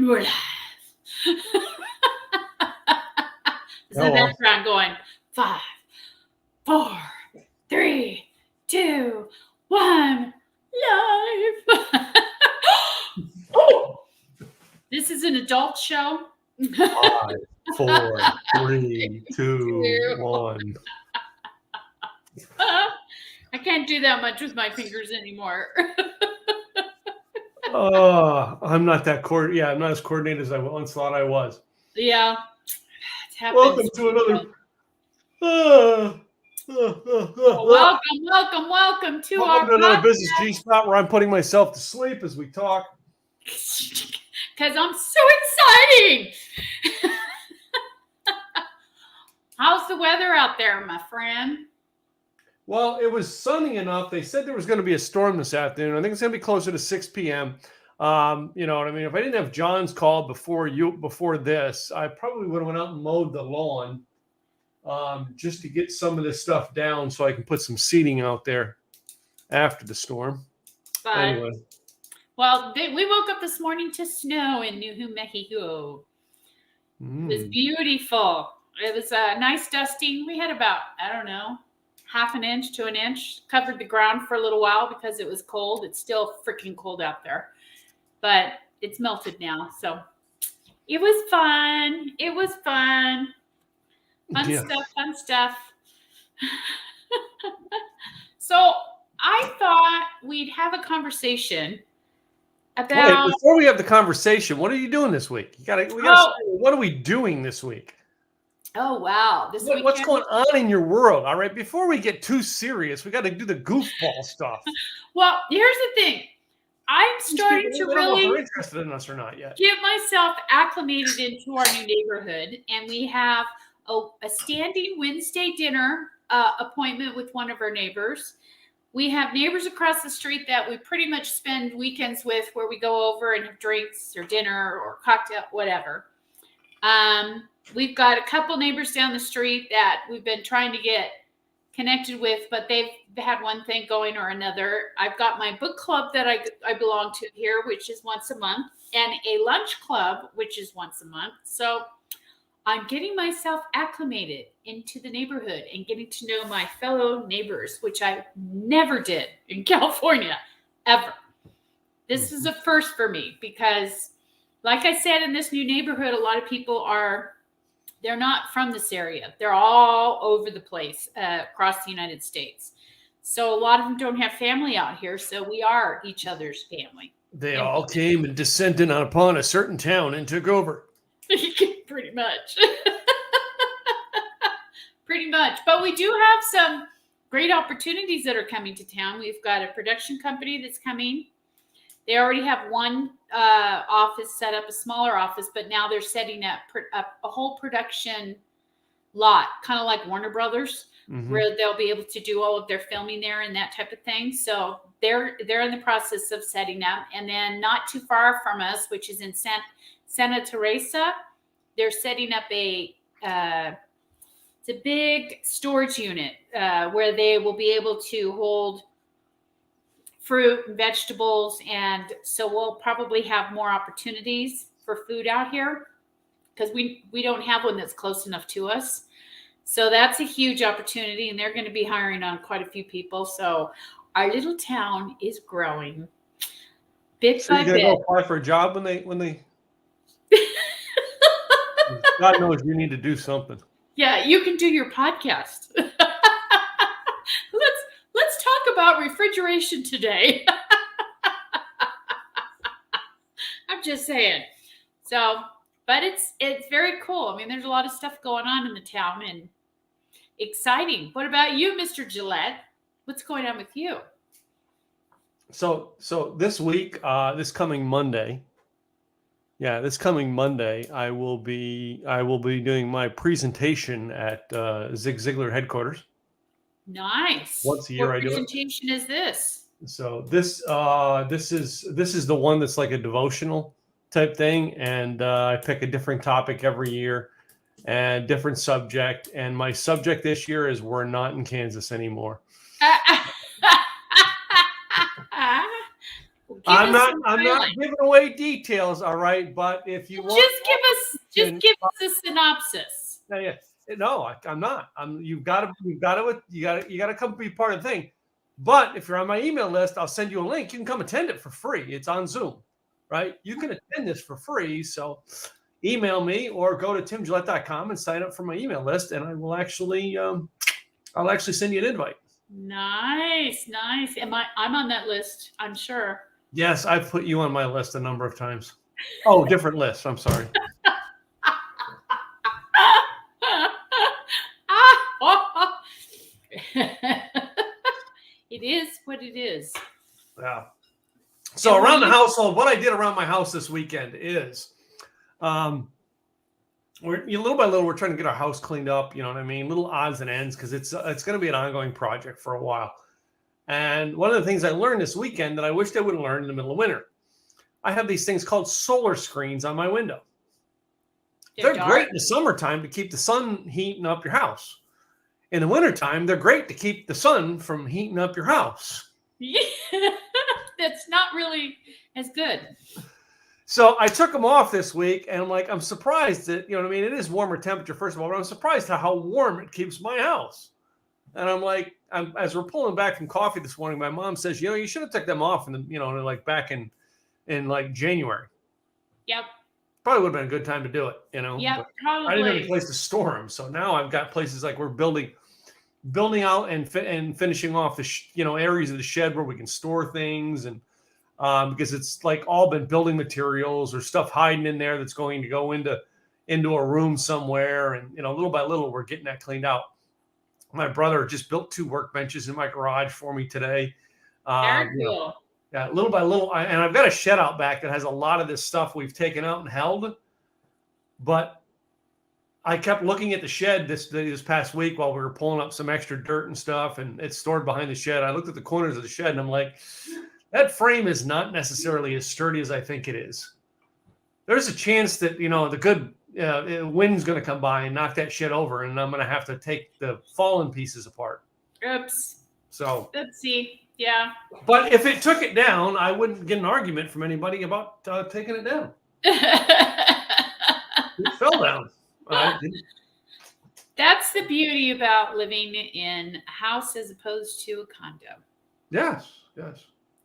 And we're live. Is the background going 5, 4, 3, 2, 1, live. Oh, this is an adult show. 5, 4, 3, 2, 1. I can't do that much with my fingers anymore. I'm not that I'm not as coordinated as I once thought I was. Yeah. Welcome to another. Welcome to Welcome to another Business G Spot where I'm putting myself to sleep as we talk. Because I'm so exciting. How's the weather out there, my friend? Well, it was sunny enough. They said there was going to be a storm this afternoon. I think it's going to be closer to 6 p.m. You know what I mean? If I didn't have John's call before this, I probably would have went out and mowed the lawn just to get some of this stuff down so I can put some seating out there after the storm. But, anyway. Well, we woke up this morning to snow in New Mexico. It was beautiful. It was a nice dusting. We had about, I don't know, half an inch to an inch. Covered the ground for a little while because it was cold. It's still freaking cold out there. But it's melted now. So it was fun. It was fun. Fun stuff. So I thought we'd have a conversation about. Wait, before we have the conversation, what are you doing this week? What are we doing this week? Oh, wow. What's going on in your world? All right. Before we get too serious, we got to do the goofball stuff. Well, here's the thing. I'm starting to really I don't know if they're interested in us or not yet. Get myself acclimated into our new neighborhood. And we have a standing Wednesday dinner appointment with one of our neighbors. We have neighbors across the street that we pretty much spend weekends with where we go over and have drinks or dinner or cocktail, whatever. We've got a couple neighbors down the street that we've been trying to get connected with, but they've had one thing going or another. I've got my book club that I belong to here, which is once a month, and a lunch club, which is once a month. So I'm getting myself acclimated into the neighborhood and getting to know my fellow neighbors, which I never did in California, ever. This is a first for me because, like I said, in this new neighborhood, a lot of people they're not from this area. They're all over the place across the United States. So a lot of them don't have family out here. So we are each other's family. They all came and descended upon a certain town and took over. Pretty much. Pretty much. But we do have some great opportunities that are coming to town. We've got a production company that's coming. They already have one office set up, a smaller office, but now they're setting up a whole production lot, kind of like Warner Brothers, where they'll be able to do all of their filming there and that type of thing. So they're in the process of setting up. And then not too far from us, which is in Santa Teresa, they're setting up it's a big storage unit where they will be able to hold fruit and vegetables. And so we'll probably have more opportunities for food out here because we don't have one that's close enough to us. So that's a huge opportunity, and they're going to be hiring on quite a few people. So our little town is growing bit by bit. You're going to go apply for a job when they God knows you need to do something. Yeah, you can do your podcast. Let's talk about refrigeration today. I'm just saying. So, but it's very cool. I mean, there's a lot of stuff going on in the town and exciting. What about you, Mr. Gillette? What's going on with you? So this week, this coming Monday, I will be doing my presentation at Zig Ziglar headquarters. Nice. Once a year, what I do it. What presentation is this? So this is the one that's like a devotional type thing, and I pick a different topic every year and different subject. And my subject this year is "We're not in Kansas anymore." Give I'm us not. some I'm not highlights. giving away details. All right, but if you want, Just give us a synopsis. yeah. No, I'm not. You've got to come be part of the thing. But if you're on my email list, I'll send you a link. You can come attend it for free. It's on Zoom, right? You can attend this for free. So email me or go to timgillette.com and sign up for my email list, and I will actually, I'll actually send you an invite. Nice. I'm on that list, I'm sure. Yes, I've put you on my list a number of times. Oh, different list. I'm sorry. It is what it is. Yeah. So around the household, what I did around my house this weekend is, we're little by little, we're trying to get our house cleaned up. You know what I mean? Little odds and ends because it's going to be an ongoing project for a while. And one of the things I learned this weekend that I wished I would have learned in the middle of winter, I have these things called solar screens on my window. They're great in the summertime to keep the sun heating up your house. In the wintertime, they're great to keep the sun from heating up your house. Yeah. That's not really as good. So I took them off this week, and I'm surprised that, you know what I mean? It is warmer temperature, first of all, but I'm surprised at how warm it keeps my house. And as we're pulling back from coffee this morning, my mom says, you should have took them off back in January. Yep. Probably would have been a good time to do it, Yep, probably. I didn't have any place to store them. So now I've got places like we're building out and finishing off the, areas of the shed where we can store things. And because it's like all been building materials or stuff hiding in there that's going to go into a room somewhere. And, little by little, we're getting that cleaned out. My brother just built 2 workbenches in my garage for me today. Very cool. Yeah, little by little. And I've got a shed out back that has a lot of this stuff we've taken out and held. But I kept looking at the shed this past week while we were pulling up some extra dirt and stuff, and it's stored behind the shed. I looked at the corners of the shed, and I'm like, that frame is not necessarily as sturdy as I think it is. There's a chance that, the good wind's going to come by and knock that shit over, and I'm going to have to take the fallen pieces apart. Oops. So let's see. Yeah. But if it took it down, I wouldn't get an argument from anybody about taking it down. It fell down. That's the beauty about living in a house as opposed to a condo. Yes.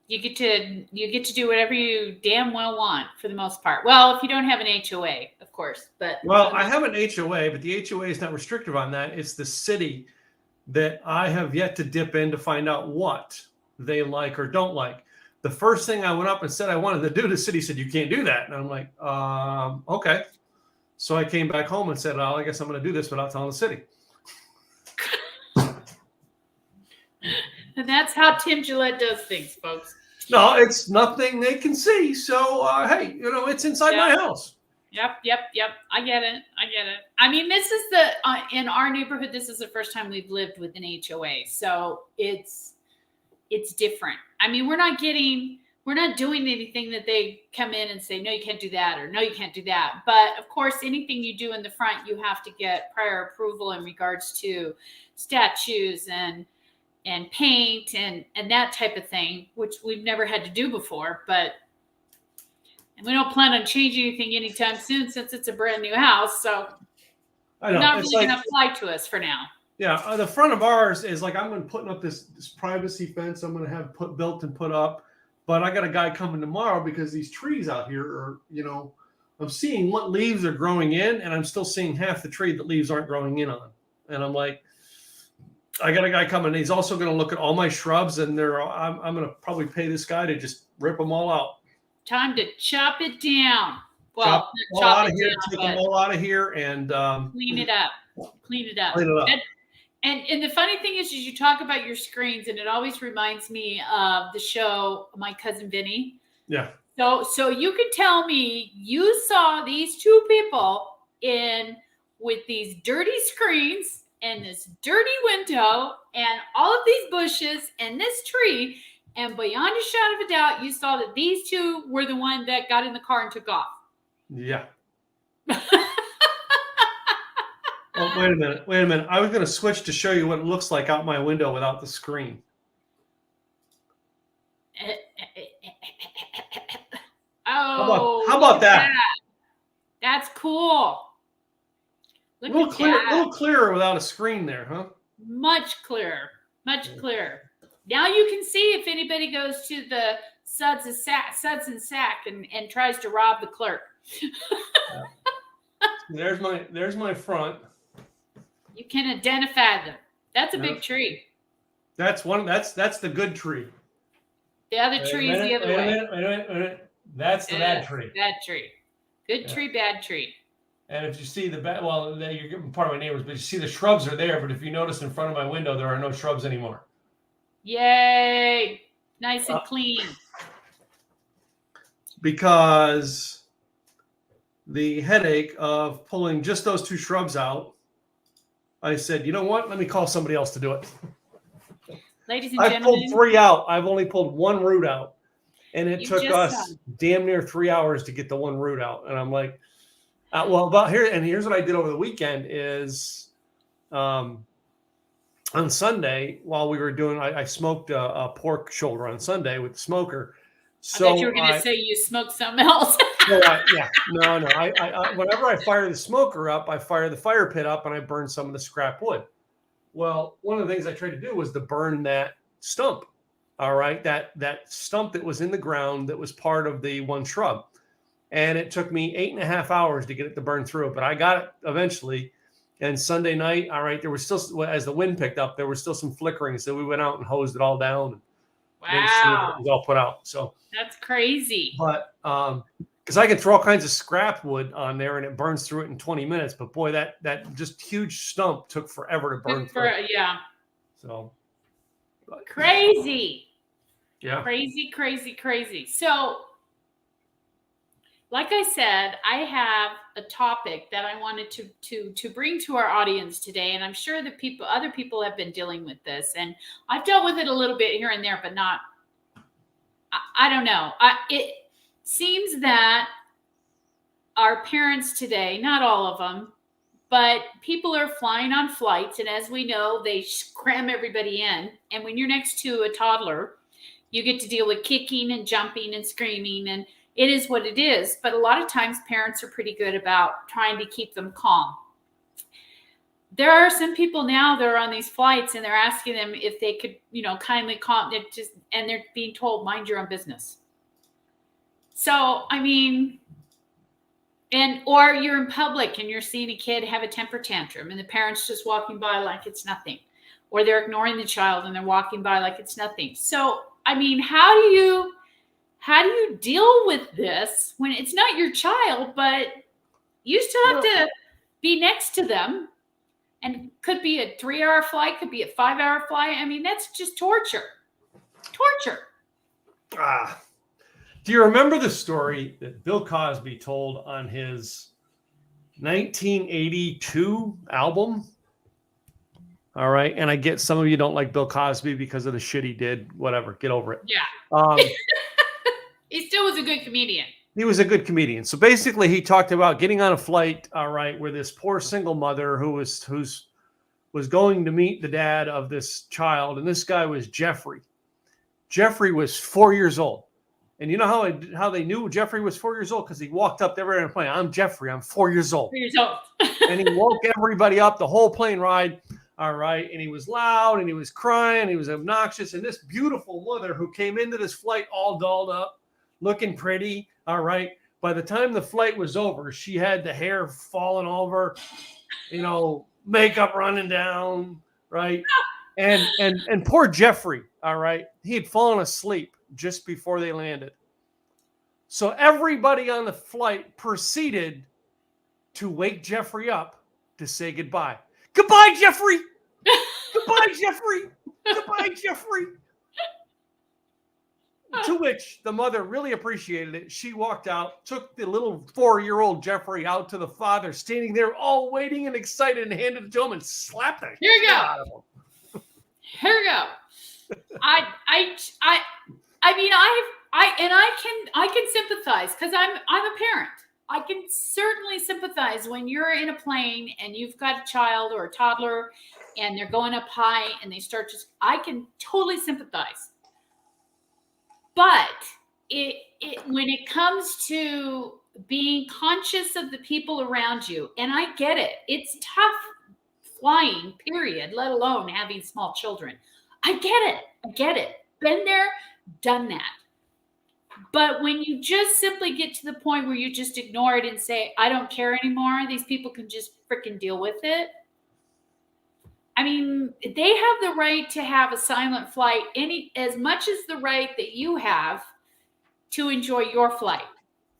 You get to do whatever you damn well want for the most part. Well, if you don't have an HOA, of course. But I have an HOA, but the HOA is not restrictive on that. It's the city that I have yet to dip in to find out what they like or don't like. The first thing I went up and said I wanted to do, the city said, you can't do that. And I'm like, okay. So I came back home and said, I guess I'm going to do this without telling the city. And that's how Tim Gillette does things, folks. No, it's nothing they can see. So, hey, it's inside my house. Yep. I get it. I mean, this is in our neighborhood, this is the first time we've lived with an HOA. So it's different. I mean, we're not doing anything that they come in and say, no, you can't do that, or no, you can't do that. But of course, anything you do in the front, you have to get prior approval in regards to statues and paint and that type of thing, which we've never had to do before. And we don't plan on changing anything anytime soon since it's a brand new house. So I know. Not really going to apply to us for now. Yeah, the front of ours is like, I'm going to put up this privacy fence I'm going to have built and put up. But I got a guy coming tomorrow because these trees out here are, I'm seeing what leaves are growing in, and I'm still seeing half the tree that leaves aren't growing in on. And I'm like, I got a guy coming. He's also going to look at all my shrubs, and I'm going to probably pay this guy to just rip them all out. Time to chop it down. Well, chop out of here, take them all out of here, and clean it up. And the funny thing is you talk about your screens, and it always reminds me of the show My Cousin Vinny. Yeah. So you could tell me you saw these 2 people with these dirty screens and this dirty window and all of these bushes and this tree, and beyond a shadow of a doubt, you saw that these 2 were the one that got in the car and took off. Yeah. Oh, wait a minute. I was going to switch to show you what it looks like out my window without the screen. Oh, How look about at that? That's cool. Look A little at clear, a that. little clearer without a screen there, huh? Much clearer. Much clearer. Now you can see if anybody goes to the Suds and Sack and tries to rob the clerk. There's my front. You can identify them. That's a big tree. That's the good tree. The other tree is the other way. Wait a minute. That's the bad tree. Bad tree. Good tree, bad tree. And if you see the bad, well, you're getting part of my neighbors, but you see the shrubs are there. But if you notice in front of my window, there are no shrubs anymore. Yay! Nice and clean. Because the headache of pulling just those two shrubs out, I said, you know what? Let me call somebody else to do it. Ladies and I've gentlemen, pulled 3 out. I've only pulled one root out. And it took us damn near 3 hours to get the one root out. And I'm like, here's what I did over the weekend is on Sunday while we were doing, I smoked a pork shoulder on Sunday with the smoker. So I thought you were going to say you smoked something else. No. I whenever I fire the smoker up, I fire the fire pit up and I burn some of the scrap wood. Well, one of the things I tried to do was to burn that stump. All right. That stump that was in the ground that was part of the one shrub. And it took me 8.5 hours to get it to burn through, but I got it eventually. And Sunday night, all right, there was still, as the wind picked up, there was still some flickering. So we went out and hosed it all down. Wow. It was all put out. So that's crazy. But because I can throw all kinds of scrap wood on there and it burns through it in 20 minutes. But boy, that just huge stump took forever to burn through. Yeah. So crazy. Yeah. Crazy. So, like I said, I have a topic that I wanted to bring to our audience today, and I'm sure that other people have been dealing with this, and I've dealt with it a little bit here and there, but not. I don't know. It seems that our parents today, not all of them, but people are flying on flights, and as we know, they cram everybody in. And when you're next to a toddler, you get to deal with kicking and jumping and screaming, and it is what it is. But a lot of times parents are pretty good about trying to keep them calm. There are some people now that are on these flights and they're asking them if they could, kindly calm it, and they're being told, mind your own business. So, I mean, or you're in public and you're seeing a kid have a temper tantrum and the parent's just walking by like it's nothing, or they're ignoring the child and they're walking by like it's nothing. So, I mean, how do you deal with this when it's not your child, but you still have to be next to them? And could be a 3-hour flight, could be a 5-hour flight. I mean, that's just torture. Do you remember the story that Bill Cosby told on his 1982 album? All right. And I get some of you don't like Bill Cosby because of the shit he did. Whatever. Get over it. Yeah. He still was a good comedian. He was a good comedian. So basically he talked about getting on a flight, all right, where this poor single mother who was going to meet the dad of this child. And this guy was Jeffrey. Jeffrey was 4 years old. And you know how they knew Jeffrey was 4 years old? Because he walked up to everybody on the plane. I'm Jeffrey. I'm 4 years old. 4 years old. And he woke everybody up the whole plane ride. All right. And he was loud and he was crying. He was obnoxious. And this beautiful mother who came into this flight all dolled up, looking pretty. All right. By the time the flight was over, she had the hair falling over, makeup running down. Right. And poor Jeffrey. All right. He had fallen asleep just before they landed. So everybody on the flight proceeded to wake Jeffrey up to say goodbye. Goodbye, Jeffrey. Goodbye, Jeffrey. Goodbye, Jeffrey. To which the mother really appreciated it. She walked out, took the little 4-year-old Jeffrey out to the father, standing there all waiting and excited, and handed it to him and slapped the shit out of him. Here we go. I can sympathize because I'm a parent. I can certainly sympathize when you're in a plane and you've got a child or a toddler and they're going up high and they start I can totally sympathize. But when it comes to being conscious of the people around you, and I get it, it's tough flying, period, let alone having small children. I get it. Been there, done that. But when you just simply get to the point where you just ignore it and say, I don't care anymore, these people can just freaking deal with it. I mean, they have the right to have a silent flight as much as the right that you have to enjoy your flight,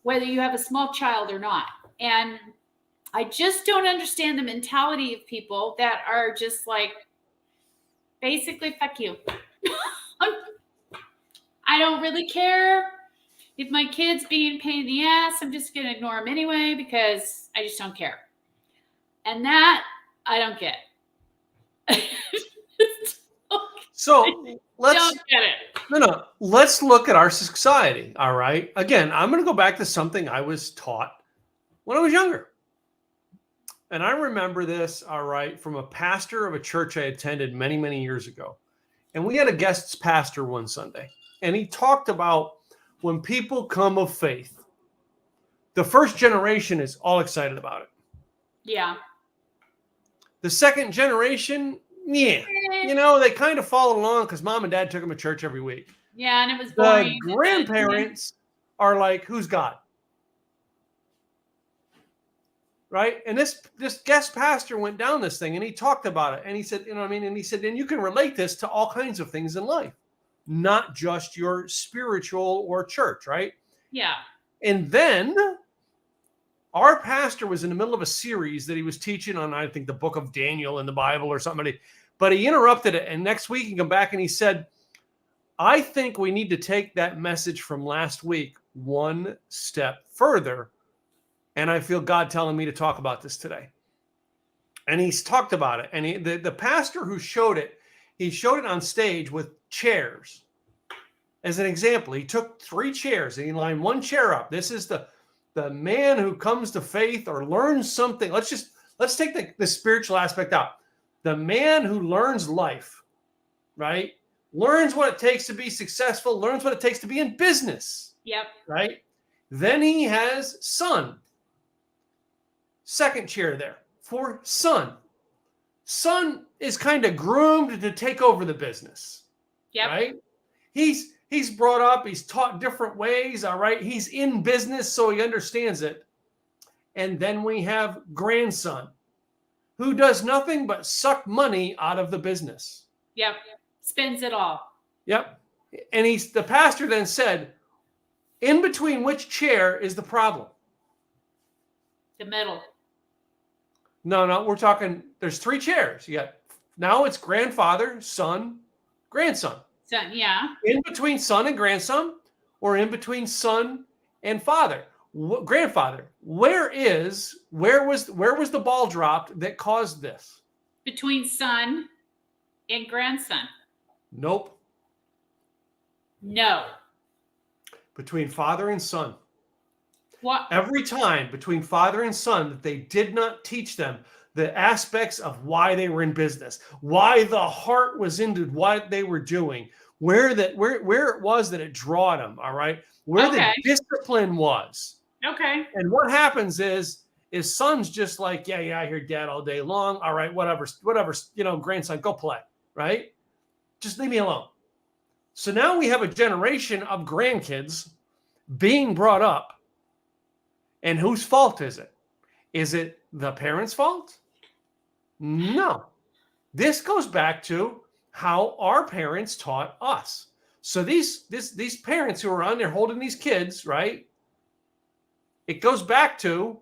whether you have a small child or not. And I just don't understand the mentality of people that are just like, basically, fuck you. I don't really care if my kid's being a pain in the ass. I'm just going to ignore them anyway because I just don't care. And that I don't get. So let's don't get it. No. Let's look at our society. All right. Again, I'm going to go back to something I was taught when I was younger. And I remember this, all right, from a pastor of a church I attended many, many years ago. And we had a guest pastor one Sunday. And he talked about when people come of faith, the first generation is all excited about it. Yeah. The second generation, yeah, they kind of follow along because mom and dad took them to church every week. Yeah, and it was boring. The grandparents are like, who's God? Right? And this guest pastor went down this thing and he talked about it. And he said, and he said, and you can relate this to all kinds of things in life, not just your spiritual or church, right? Yeah. And then our pastor was in the middle of a series that he was teaching on, I think, the book of Daniel in the Bible or something. But he interrupted it. And next week he came back and he said, I think we need to take that message from last week one step further. And I feel God telling me to talk about this today. And he's talked about it. And the pastor who showed it, he showed it on stage with chairs. As an example, he took 3 chairs and he lined one chair up. This is the man who comes to faith or learns something. Let's take the spiritual aspect out. The man who learns life, right? Learns what it takes to be successful, learns what it takes to be in business. Yep. Right? Then he has son. Second chair there for son. Son is kind of groomed to take over the business. Yep. Right? He's brought up, he's taught different ways, all right? He's in business, so he understands it. And then we have grandson, who does nothing but suck money out of the business. Yep. Spends it all. Yep. And the pastor then said, in between which chair is the problem? The middle. No, we're talking, there's 3 chairs. Now it's grandfather, son, grandson. Son, yeah. In between son and grandson, or in between son and father, grandfather. Where was the ball dropped that caused this? Between son and grandson. Nope. No. Between father and son. What? Every time between father and son that they did not teach them the aspects of why they were in business, why the heart was into what they were doing, where it was that it drawed them, all right? Where the discipline was. Okay. And what happens is son's just like, yeah, I hear dad all day long. All right, whatever, grandson, go play, right? Just leave me alone. So now we have a generation of grandkids being brought up. And whose fault is it? Is it the parents' fault? No. This goes back to how our parents taught us. So these parents who are on there holding these kids, right? It goes back to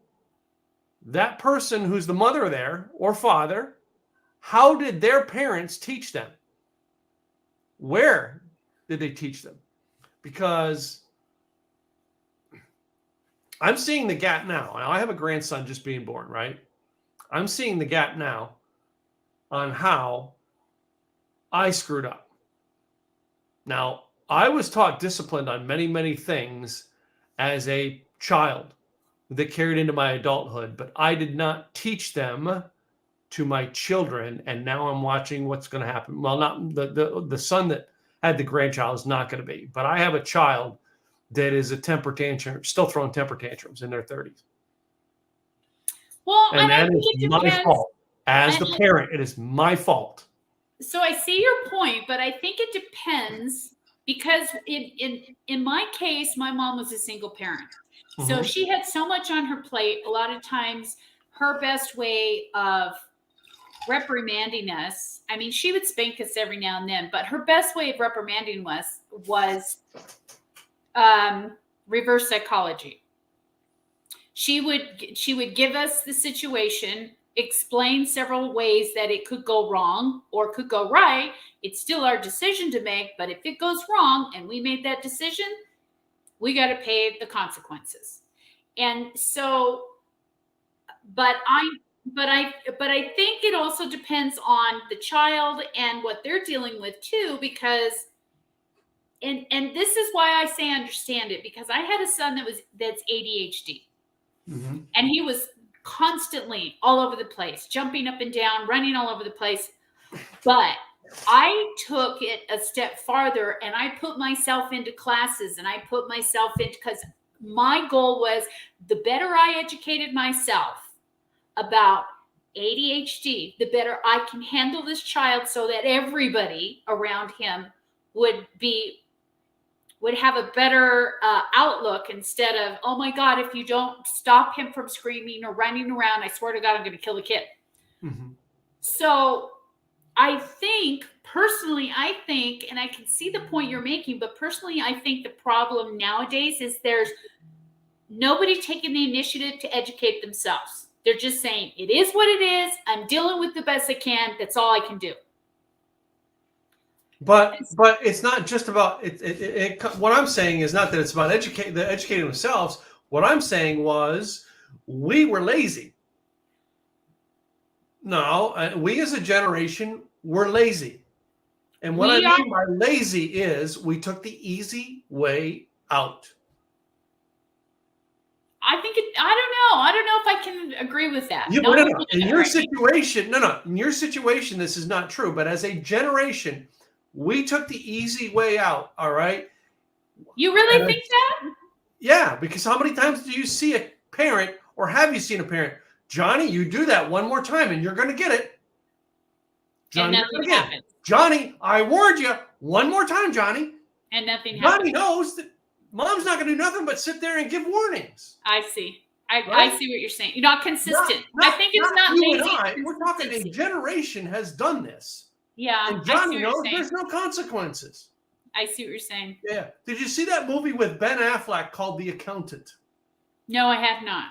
that person who's the mother there or father. How did their parents teach them? Where did they teach them? Because I'm seeing the gap now. I have a grandson just being born, right? I'm seeing the gap now on how I screwed up. Now, I was taught disciplined on many, many things as a child that carried into my adulthood, but I did not teach them to my children. And now I'm watching what's going to happen. Well, not the son that had the grandchild is not going to be, but I have a child that is a temper tantrum, still throwing temper tantrums in their 30s. Well, And I that think is it my depends. fault. As the And parent, it is my fault. so I see your point, but I think it depends because in my case, my mom was a single parent. So Mhm. she had so much on her plate. A lot of times her best way of reprimanding us, I mean, she would spank us every now and then, but her best way of reprimanding us was reverse psychology. She would give us the situation, explain several ways that it could go wrong or could go right. It's still our decision to make, but if it goes wrong and we made that decision, we got to pay the consequences. And so, but I think it also depends on the child and what they're dealing with too, because and this is why I say understand it, because I had a son that's ADHD. Mm-hmm. And he was constantly all over the place, jumping up and down, running all over the place. But I took it a step farther and I put myself into classes and I put myself into, because my goal was the better I educated myself about ADHD, the better I can handle this child so that everybody around him would have a better outlook instead of, oh my God, if you don't stop him from screaming or running around, I swear to God, I'm going to kill the kid. Mm-hmm. So I think, personally, and I can see the point you're making, but personally, I think the problem nowadays is there's nobody taking the initiative to educate themselves. They're just saying, it is what it is. I'm dealing with the best I can. That's all I can do. But it's not just about it. What I'm saying is not that it's about educating themselves. What I'm saying was we were lazy. No, we as a generation were lazy. And what I mean by lazy is we took the easy way out. I think I don't know if I can agree with that. In your situation, in your situation, this is not true. But as a generation, we took the easy way out. All right. You really think that? Yeah, because how many times do you see a parent, or have you seen a parent? Johnny, you do that one more time and you're going to get it. Johnny, and nothing happens. Johnny, I warned you one more time, Johnny. And nothing happens. Johnny knows that mom's not going to do nothing but sit there and give warnings. I see. I see what you're saying. You're not consistent. I think it's not lazy. We're talking a generation has done this. Yeah. And Johnny knows there's no consequences. I see what you're saying. Yeah. Did you see that movie with Ben Affleck called The Accountant? No, I have not.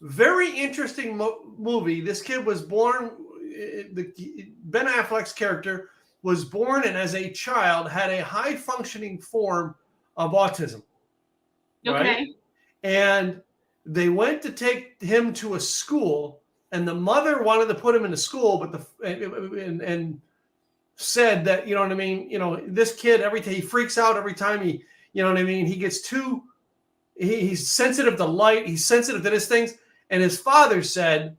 Very interesting movie. This kid was born, Ben Affleck's character was born and as a child had a high functioning form of autism. Okay. Right? And they went to take him to a school and the mother wanted to put him in a school, but and said that, you know what I mean? You know, this kid, he freaks out every time he, you know what I mean? He gets he's sensitive to light. He's sensitive to these things. And his father said,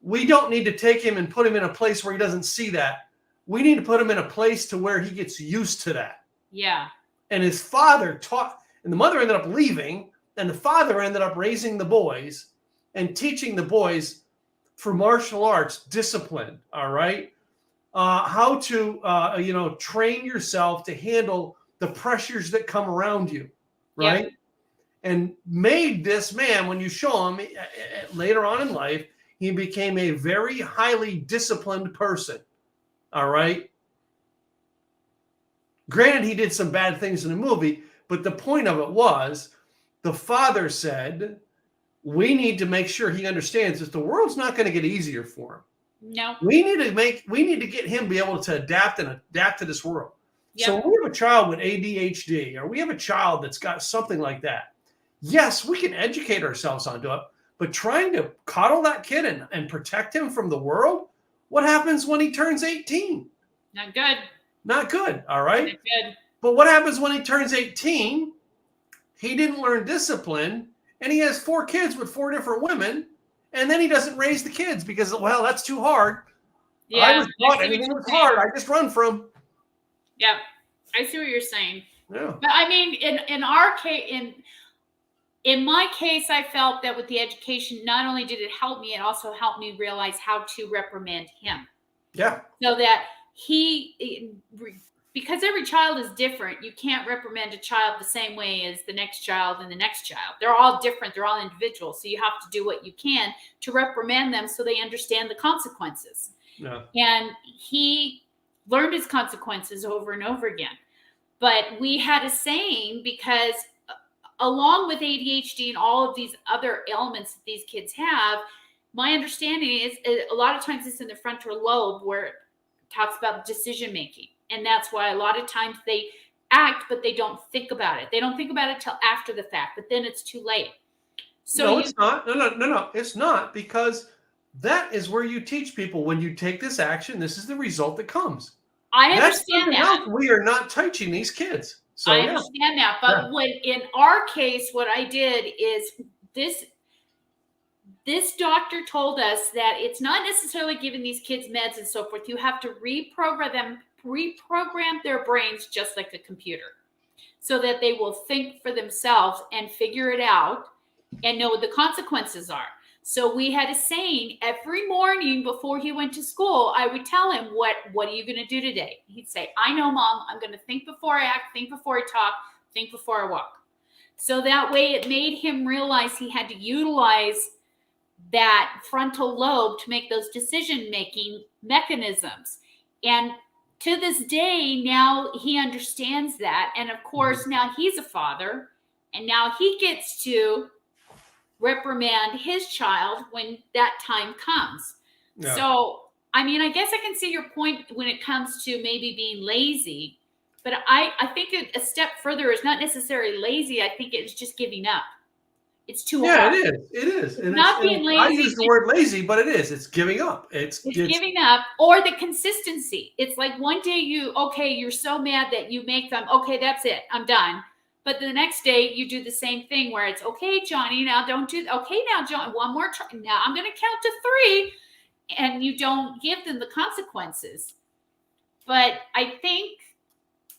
we don't need to take him and put him in a place where he doesn't see that. We need to put him in a place to where he gets used to that. Yeah. And his father taught, and the mother ended up leaving, and the father ended up raising the boys and teaching the boys through martial arts discipline. All right. How to, train yourself to handle the pressures that come around you. Right. Yep. And made this man, when you show him later on in life, he became a very highly disciplined person. All right. Granted, he did some bad things in the movie, but the point of it was the father said, we need to make sure he understands that the world's not going to get easier for him. No. We need to get him to be able to adapt to this world. Yep. So when we have a child with ADHD or we have a child that's got something like that, yes, we can educate ourselves onto it, but trying to coddle that kid and protect him from the world, what happens when he turns 18? Not good. Not good, all right? Not good. But what happens when he turns 18? He didn't learn discipline, and he has 4 kids with 4 different women, and then he doesn't raise the kids because, well, that's too hard. Yeah, I was taught anything was hard. I just run from. Yeah, I see what you're saying. Yeah. But I mean, in our case, in my case, I felt that with the education, not only did it help me, it also helped me realize how to reprimand him. Yeah. So that because every child is different, you can't reprimand a child the same way as the next child and the next child. They're all different, they're all individuals. So you have to do what you can to reprimand them so they understand the consequences. Yeah. And he learned his consequences over and over again. But we had a saying, because along with ADHD and all of these other ailments that these kids have, my understanding is a lot of times it's in the frontal lobe where it talks about decision making. And that's why a lot of times they act, but they don't think about it. They don't think about it till after the fact, but then it's too late. So no, it's not. No. It's not, because that is where you teach people, when you take this action, this is the result that comes. I understand that. We are not teaching these kids. So I understand that. But when in our case, what I did is this doctor told us that it's not necessarily giving these kids meds and so forth. You have to reprogram their brains just like a computer, so that they will think for themselves and figure it out and know what the consequences are. So we had a saying every morning before he went to school. I would tell him, what are you going to do today? He'd say, I know, Mom, I'm going to think before I act, think before I talk, think before I walk. So that way it made him realize he had to utilize that frontal lobe to make those decision-making mechanisms. And to this day, now he understands that. And of course, now he's a father, and now he gets to reprimand his child when that time comes. Yeah. So, I mean, I guess I can see your point when it comes to maybe being lazy, but I think a step further is not necessarily lazy. I think it's just giving up. It's too hard. Yeah, it is. And not being lazy. I use the word lazy, but it is. It's giving up. It's giving up, or the consistency. It's like one day you're so mad that you make them, okay, that's it, I'm done. But the next day you do the same thing where it's, okay, Johnny, now don't do, okay, now John, one more try. Now I'm going to count to 3, and you don't give them the consequences. But I think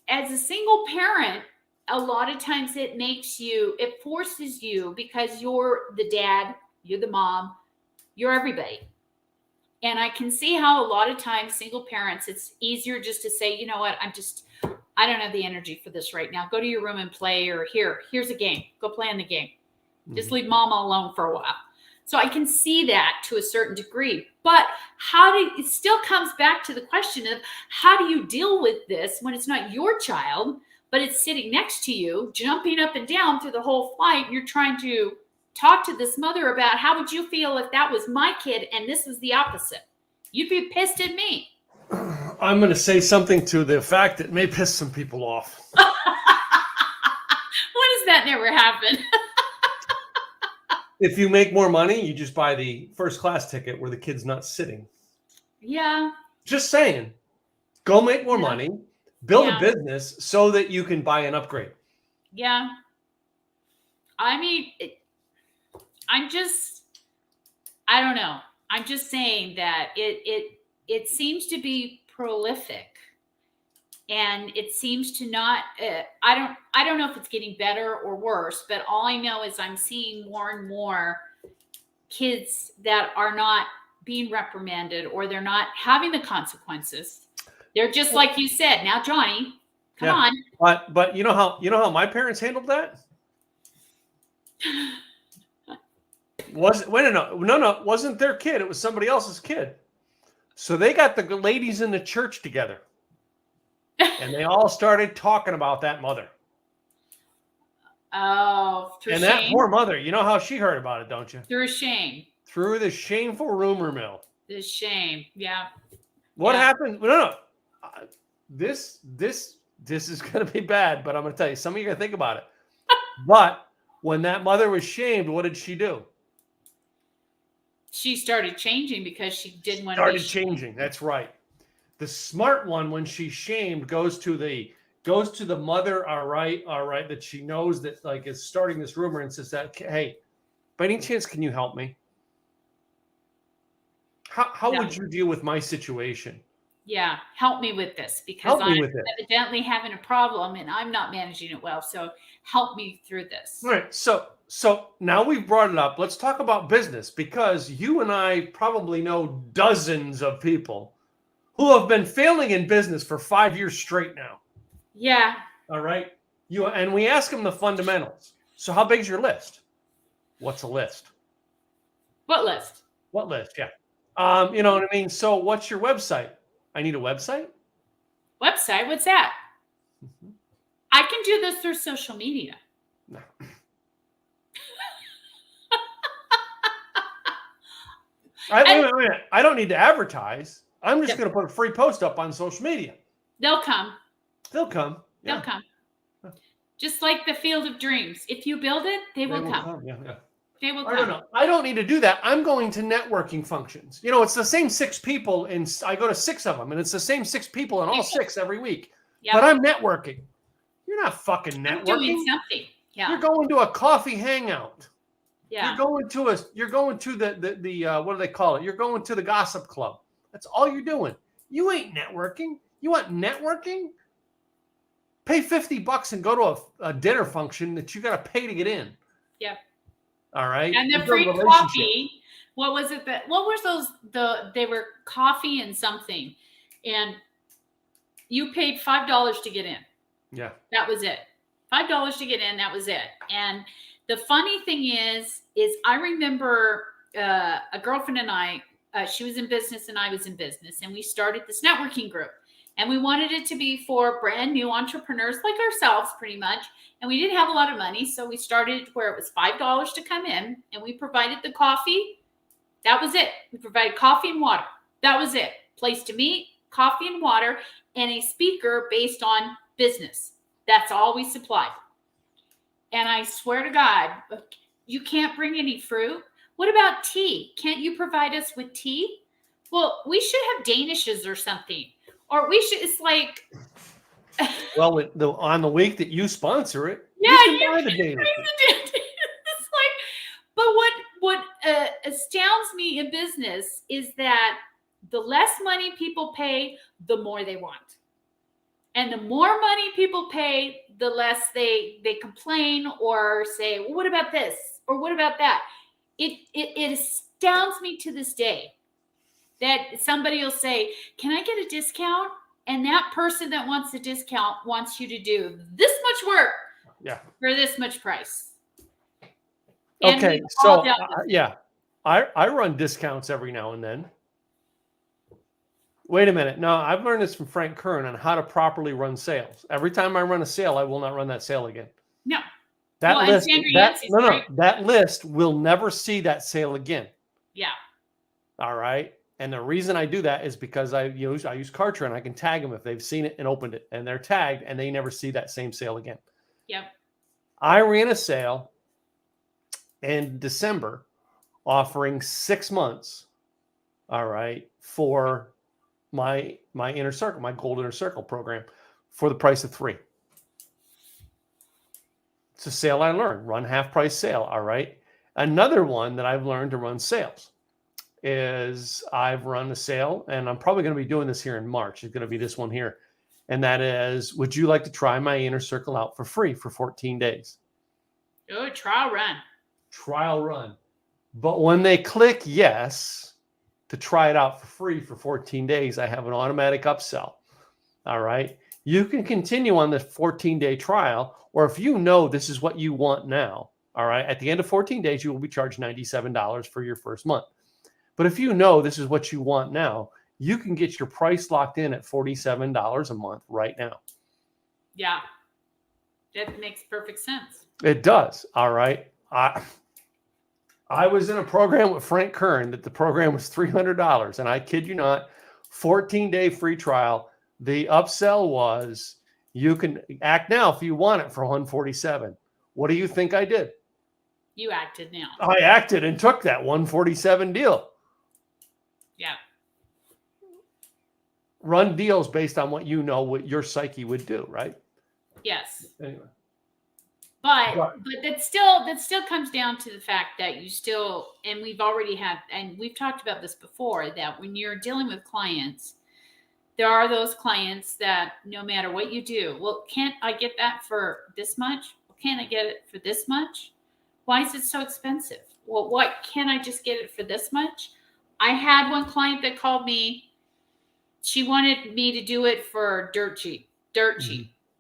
as a single parent, a lot of times it forces you, because you're the dad, you're the mom, you're everybody. And I can see how a lot of times single parents, it's easier just to say, you know what, I don't have the energy for this right now. Go to your room and play, or here's a game. Go play in the game. Just leave mom alone for a while. So I can see that to a certain degree. But it still comes back to the question of, how do you deal with this when it's not your child, but it's sitting next to you, jumping up and down through the whole flight, and you're trying to talk to this mother about, how would you feel if that was my kid and this was the opposite? You'd be pissed at me. I'm going to say something to the fact that may piss some people off. When does that never happen? If you make more money, you just buy the first class ticket where the kid's not sitting. Yeah. Just saying. Go make more money. Build a business so that you can buy an upgrade. Yeah. I mean, I don't know. I'm just saying that it seems to be prolific, and it seems to not, I don't know if it's getting better or worse, but all I know is I'm seeing more and more kids that are not being reprimanded, or they're not having the consequences. They're just like you said. Now, Johnny, come on. But you know how my parents handled that? Wasn't their kid. It was somebody else's kid. So they got the ladies in the church together, and they all started talking about that mother. Oh, through and shame. That poor mother. You know how she heard about it, don't you? Through shame. Through the shameful rumor mill. The shame. Yeah. What happened? No. This is going to be bad, but I'm going to tell you, some of you are going to think about it. But when that mother was shamed, what did she do? She started changing, because she didn't want to be changing. That's right. The smart one, when she's shamed, goes to the mother. All right, that she knows that, like, is starting this rumor, and says that, hey, by any chance, can you help me? How would you deal with my situation? Yeah, help me with this because Help me I'm with it. evidently having a problem and I'm not managing it well. So help me through this. All right. So now we've brought it up. Let's talk about business because you and I probably know dozens of people who have been failing in business for 5 years straight now. Yeah. All right. And we ask them the fundamentals. So how big's your list? What's a list? What list? What list? Yeah. You know what I mean? So what's your website? I need a website. Website? What's that? Mhm. I can do this through social media. No. Wait a minute, wait a minute. I don't need to advertise. I'm just Yep. going to put a free post up on social media. They'll come. They'll come. They'll Yeah. come. Just like the Field of Dreams. If you build it, they will come. Yeah, yeah. They will I don't come. know. I don't need to do that. I'm going to networking functions. You know, it's the same 6 people, and I go to 6 of them, and it's the same 6 people in all 6 every week. Yep. But I'm networking. You're not fucking I'm doing networking. something. Yeah. You're going to a coffee hangout. Yeah. You're going to the what do they call it? You're going to the gossip club. That's all you're doing. You ain't networking. You want networking? Pay $50 and go to a dinner function that you got to pay to get in. Yep. All right. And the You build free relationships. coffee. What was it that? What was those? They were coffee and something, and you paid $5 to get in. Yeah. That was it. $5 to get in. That was it. And the funny thing is I remember a girlfriend and I. She was in business and I was in business, and we started this networking group. And we wanted it to be for brand new entrepreneurs like ourselves, pretty much. And we didn't have a lot of money, so we started where it was $5 to come in, and we provided the coffee. That was it. We provided coffee and water. That was it. Place to meet, coffee and water, and a speaker based on business. That's all we supplied. And I swear to God, you can't bring any fruit. What about tea? Can't you provide us with tea? Well, we should have Danishes or something. Or we should, it's like. Well, on the week that you sponsor it, Yeah, you can buy the Danish. It's like, but what astounds me in business is that the less money people pay, the more they want. And the more money people pay, the less they complain or say, well, what about this? Or what about that? It astounds me to this day that somebody will say, can I get a discount? And that person that wants the discount wants you to do this much work for this much price. And okay, so yeah, I run discounts every now and then. Wait a minute. No, I've learned this from Frank Kern on how to properly run sales. Every time I run a sale, I will not run that sale again. No. That well, list, that, that list will never see that sale again. Yeah. All right. And the reason I do that is because I use Kartra and I can tag them if they've seen it and opened it, and they're tagged and they never see that same sale again. Yep. I ran a sale in December offering 6 months. All right. For my inner circle, my gold inner circle program for the price of 3. It's a sale I learned, run half price sale. All right. Another one that I've learned to run sales is I've run a sale, and I'm probably going to be doing this here in March. It's going to be this one here. And that is, would you like to try my inner circle out for free for 14 days? Oh, trial run. Trial run. But when they click yes to try it out for free for 14 days, I have an automatic upsell. All right. You can continue on the 14-day trial, or if you know this is what you want now, all right, at the end of 14 days, you will be charged $97 for your first month. But if you know this is what you want now, you can get your price locked in at $47 a month right now. Yeah. That makes perfect sense. It does. All right. I was in a program with Frank Kern that the program was $300. And I kid you not, 14-day free trial. The upsell was you can act now if you want it for $147. What do you think I did? You acted now. I acted and took that $147 deal. Yeah. Run deals based on what you know what your psyche would do, right? Yes. Anyway. But that still comes down to the fact that you still, and we've already had, and we've talked about this before, that when you're dealing with clients, there are those clients that no matter what you do, well, can't I get that for this much? Can't I get it for this much? Why is it so expensive? Well, what can't I just get it for this much? I had one client that called me. She wanted me to do it for dirt cheap.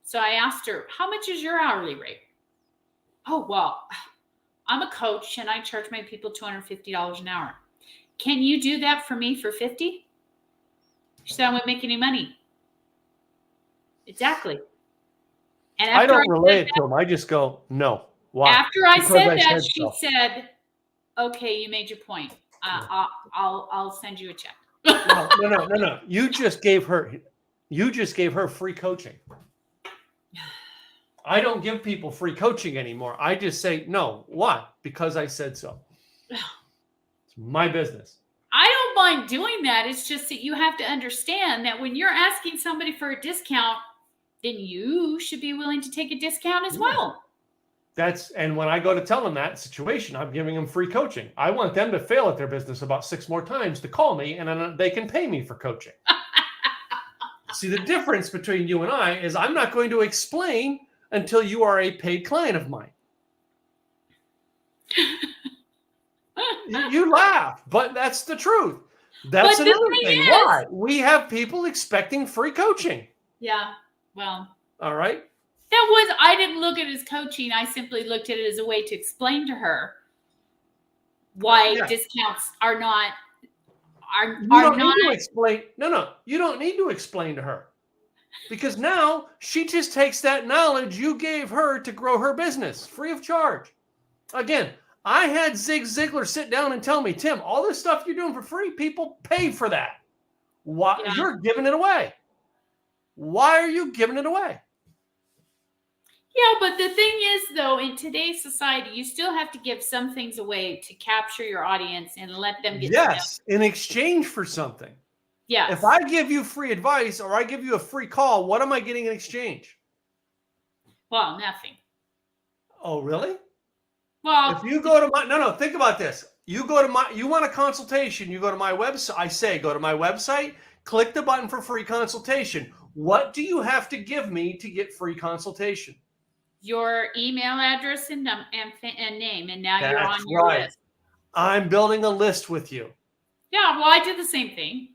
So I asked her, how much is your hourly rate? Oh, well, I'm a coach and I charge my people $250 an hour. Can you do that for me for 50? She said, I won't make any money. Exactly. And I after don't relate it to them. I just go, no. Why? After I Because said I that, said she so. said, okay, you made your point. I'll send you a check. No. You just gave her free coaching. I don't give people free coaching anymore. I just say, no. Why? Because I said so. It's my business. I don't mind doing that. It's just that you have to understand that when you're asking somebody for a discount, then you should be willing to take a discount as well. And when I go to tell them that situation, I'm giving them free coaching. I want them to fail at their business about 6 more times to call me, and then they can pay me for coaching. See, the difference between you and I is I'm not going to explain until you are a paid client of mine. You laugh, but that's the truth. That's another thing. Why? We have people expecting free coaching. Yeah, well. All right. I didn't look at it as coaching. I simply looked at it as a way to explain to her why discounts are not. You don't need to explain. No. You don't need to explain to her. Because now she just takes that knowledge you gave her to grow her business free of charge. Again, I had Zig Ziglar sit down and tell me, Tim, all this stuff you're doing for free, people pay for that. Why? Yeah. You're giving it away. Why are you giving it away? Yeah, but the thing is, though, in today's society, you still have to give some things away to capture your audience and let them get in exchange for something. Yeah. If I give you free advice or I give you a free call, what am I getting in exchange? Well, nothing. Oh, really? Well, if you go to my think about this. You want a consultation, you go to my website. I say go to my website, click the button for free consultation. What do you have to give me to get free consultation? Your email address and name, and now you're on your list. I'm building a list with you. Yeah, well, I did the same thing.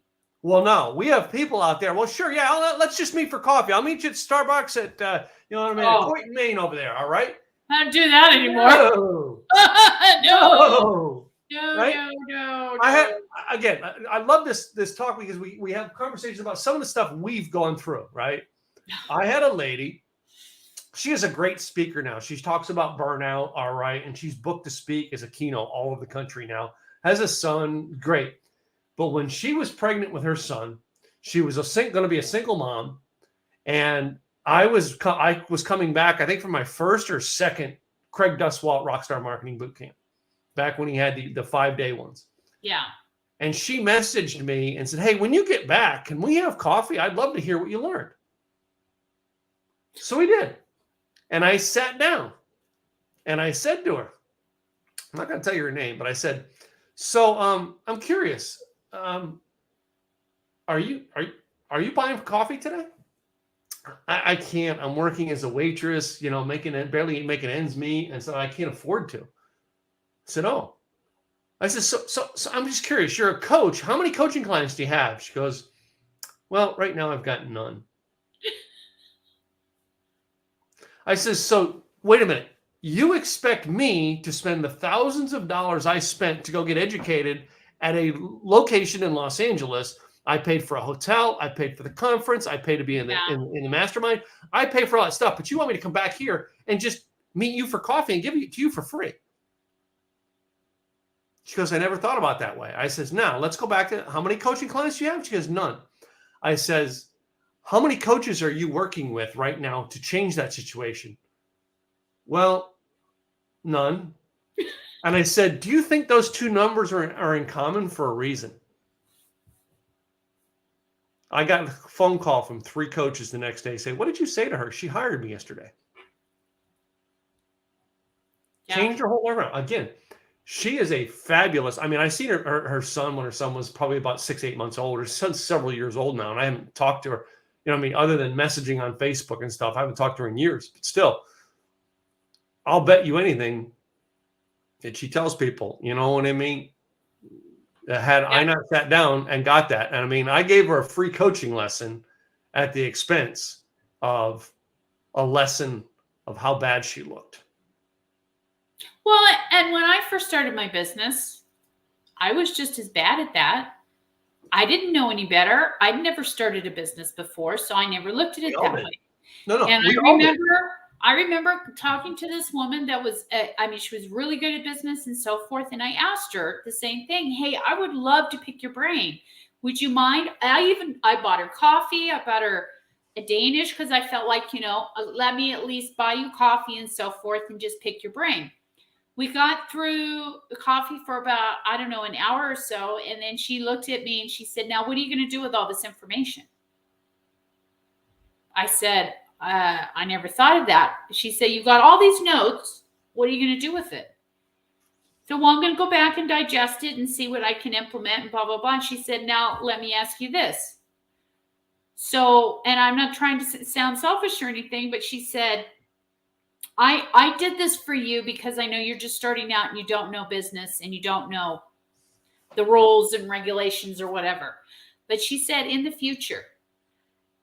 Well, no, we have people out there. Well, sure, yeah, let's just meet for coffee. I'll meet you at Starbucks at Point, Maine over there. All right. I don't do that anymore. No. No. I love this talk because we have conversations about some of the stuff we've gone through. Right. I had a lady. She is a great speaker now. She talks about burnout. All right. And she's booked to speak as a keynote all over the country now. Has a son. Great. But when she was pregnant with her son, she was going to be a single mom. And I was coming back, I think, from my first or second Craig Duswalt Rockstar Marketing Bootcamp, back when he had the 5-day ones. Yeah. And she messaged me and said, hey, when you get back, can we have coffee? I'd love to hear what you learned. So we did. And I sat down and I said to her, I'm not going to tell you her name, but I said, so I'm curious. Are you buying coffee today? I can't. I'm working as a waitress, barely making ends meet, and so I can't afford to. I said, oh. I said, so I'm just curious. You're a coach. How many coaching clients do you have? She goes, well, right now I've got none. I said, so wait a minute. You expect me to spend the thousands of dollars I spent to go get educated at a location in Los Angeles? I paid for a hotel. I paid for the conference. I paid to be in the mastermind. I pay for all that stuff. But you want me to come back here and just meet you for coffee and give it to you for free? She goes, I never thought about that way. I says, now let's go back to how many coaching clients do you have? She goes, none. I says, how many coaches are you working with right now to change that situation? Well, none. And I said, do you think those two numbers are in common for a reason? I got a phone call from 3 coaches the next day. Say, what did you say to her? She hired me yesterday. Yeah. Changed her whole around. Again, She is a fabulous. I mean, I seen her son when her son was probably about 6, 8 months old. Her son's several years old now, and I haven't talked to her. You know, I mean, other than messaging on Facebook and stuff, I haven't talked to her in years. But still, I'll bet you anything that she tells people. You know what I mean? Had I not sat down and got that, and I mean, I gave her a free coaching lesson at the expense of a lesson of how bad she looked. Well, and when I first started my business, I was just as bad at that. I didn't know any better. I'd never started a business before, so I never looked at it that way. No, and we I remember talking to this woman that was, I mean, she was really good at business and so forth. And I asked her the same thing. Hey, I would love to pick your brain. Would you mind? I bought her coffee. I bought her a Danish because I felt like, let me at least buy you coffee and so forth and just pick your brain. We got through the coffee for about, I don't know, an hour or so. And then she looked at me and she said, now, what are you going to do with all this information? I said, I never thought of that. She said, you got all these notes. What are you going to do with it? So, well, I'm going to go back and digest it and see what I can implement and blah, blah, blah. And she said, now let me ask you this. So, and I'm not trying to sound selfish or anything, but she said, I did this for you because I know you're just starting out and you don't know business and you don't know the rules and regulations or whatever. But she said, in the future,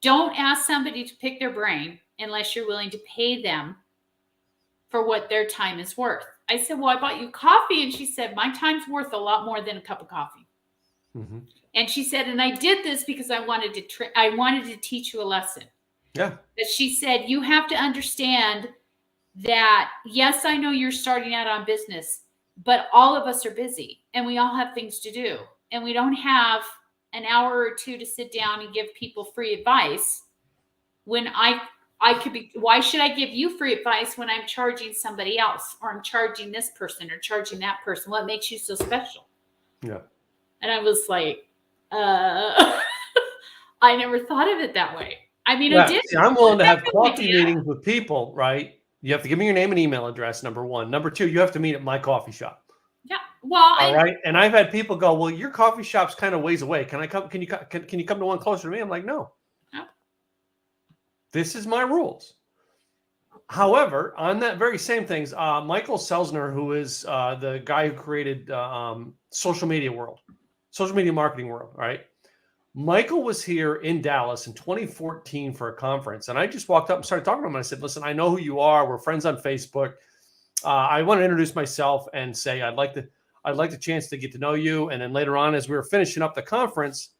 don't ask somebody to pick their brain unless you're willing to pay them for what their time is worth. I said, well, I bought you coffee. And she said, my time's worth a lot more than a cup of coffee. Mm-hmm. And she said, and I did this because I wanted to teach you a lesson. Yeah. But she said, you have to understand that, yes, I know you're starting out on business, but all of us are busy and we all have things to do. And we don't have an hour or two to sit down and give people free advice when I could be, why should I give you free advice when I'm charging somebody else or I'm charging this person or charging that person? What makes you so special? Yeah. And I was like, I never thought of it that way. I mean, I did. See, I'm willing to have coffee meetings with people, right? You have to give me your name and email address, number one. Number two, you have to meet at my coffee shop. Yeah. Well, all right. And I've had people go, well, your coffee shop's kind of ways away. Can I come? Can you come to one closer to me? I'm like, no. This is my rules. However, on that very same things, Michael Selzner, who is the guy who created social media marketing world, right? Michael was here in Dallas in 2014 for a conference, and I just walked up and started talking to him. And I said, listen, I know who you are. We're friends on Facebook. I want to introduce myself and say I'd like the chance to get to know you. And then later on, as we were finishing up the conference,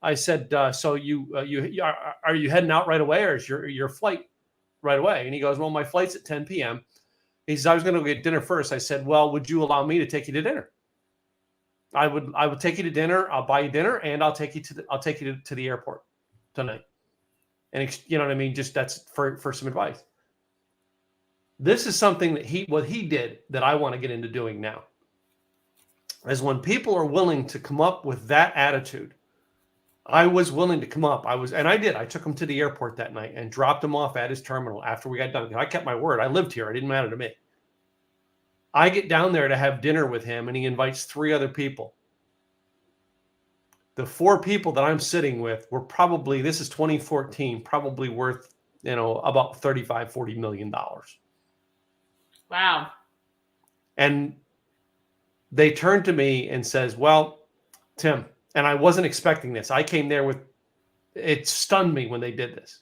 I said, so are you heading out right away, or is your flight right away? And he goes, well, my flight's at 10 p.m. He says, I was going to go get dinner first. I said, well, would you allow me to take you to dinner? I would take you to dinner. I'll buy you dinner, and I'll take you to the airport tonight. And you know what I mean? Just that's for some advice. This is something that what he did that I want to get into doing now. Is when people are willing to come up with that attitude. I was willing to come up. And I did. I took him to the airport that night and dropped him off at his terminal after we got done. I kept my word. I lived here. It didn't matter to me. I get down there to have dinner with him, and he invites 3 other people. The 4 people that I'm sitting with were probably, this is 2014, probably worth, about $35, $40 million. Wow. And they turned to me and says, well, Tim, and I wasn't expecting this. I came there it stunned me when they did this.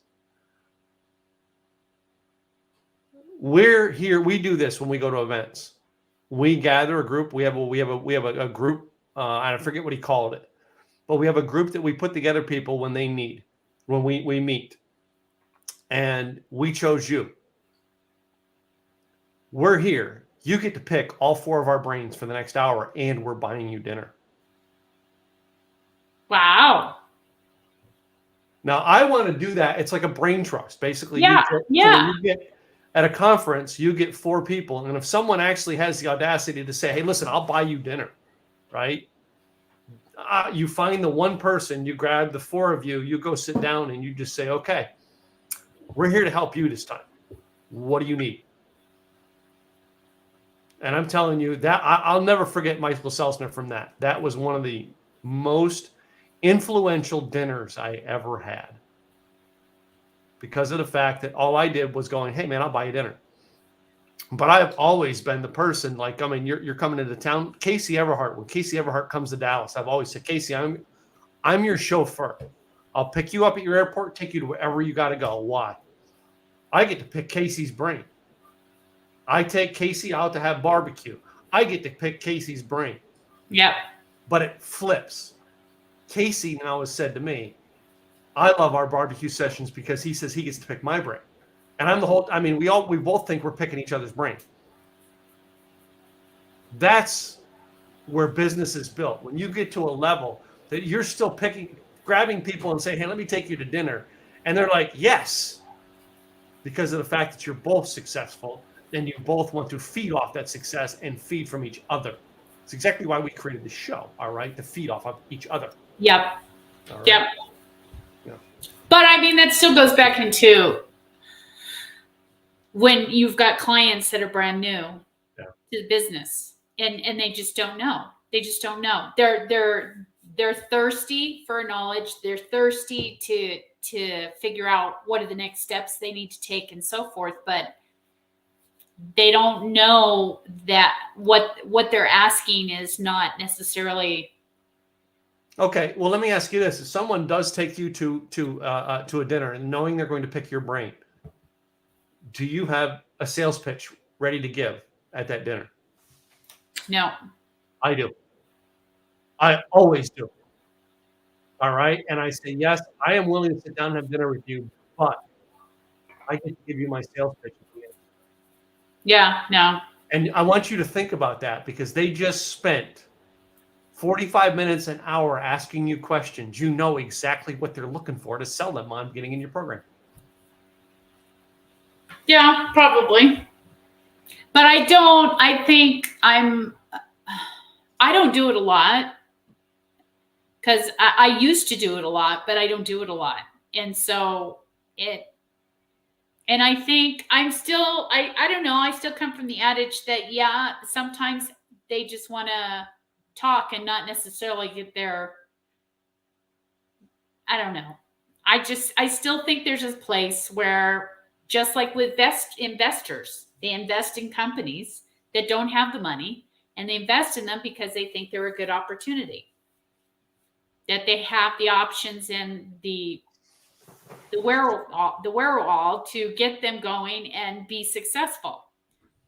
We're here. We do this when we go to events. We gather a group. We have a group. I forget what he called it, but we have a group that we put together people when they need, when we meet, and we chose you. We're here. You get to pick all 4 of our brains for the next hour, and we're buying you dinner. Wow. Now I want to do that. It's like a brain trust, basically. Yeah. So you get at a conference, you get 4 people, and if someone actually has the audacity to say, "Hey, listen, I'll buy you dinner," right? You find the one person, you grab the 4 of you, you go sit down, and you just say, "Okay, we're here to help you this time. What do you need?" And I'm telling you that I'll never forget Michael Selzner from that. That was one of the most influential dinners I ever had, because of the fact that all I did was going, hey man, I'll buy you dinner. But I've always been the person, like, I mean, you're coming into town. Casey Everhart, when Casey Everhart comes to Dallas, I've always said, Casey, I'm your chauffeur. I'll pick you up at your airport, take you to wherever you got to go. Why? I get to pick Casey's brain. I take Casey out to have barbecue. I get to pick Casey's brain. Yep. But it flips. Casey now has said to me, I love our barbecue sessions because he says he gets to pick my brain. And I'm the whole, I mean, we both think we're picking each other's brain. That's where business is built. When you get to a level that you're still grabbing people and saying, hey, let me take you to dinner. And they're like, yes, because of the fact that you're both successful and you both want to feed off that success and feed from each other. It's exactly why we created the show, all right, to feed off of each other. Yep. Right? Yep. Yeah. But I mean, that still goes back into when you've got clients that are brand new to the business and they just don't know. They just don't know. They're thirsty for knowledge. They're thirsty to figure out what are the next steps they need to take and so forth. But they don't know that what they're asking is not necessarily. Okay, well, let me ask you this: if someone does take you to a dinner and knowing they're going to pick your brain, do you have a sales pitch ready to give at that dinner? No. I do. I always do. All right, and I say, yes, I am willing to sit down and have dinner with you, but I get to give you my sales pitch at the end. Yeah, no. And I want you to think about that, because they just spent 45 minutes, an hour asking you questions. You know exactly what they're looking for to sell them on getting in your program. Yeah, probably. But I don't do it a lot, because I used to do it a lot, but I don't do it a lot. And so and I think I'm still, I don't know, I still come from the adage that, yeah, sometimes they just want to talk and not necessarily get their, I don't know. I still think there's a place where, just like with investors, they invest in companies that don't have the money, and they invest in them because they think they're a good opportunity, that they have the options and the wherewithal to get them going and be successful.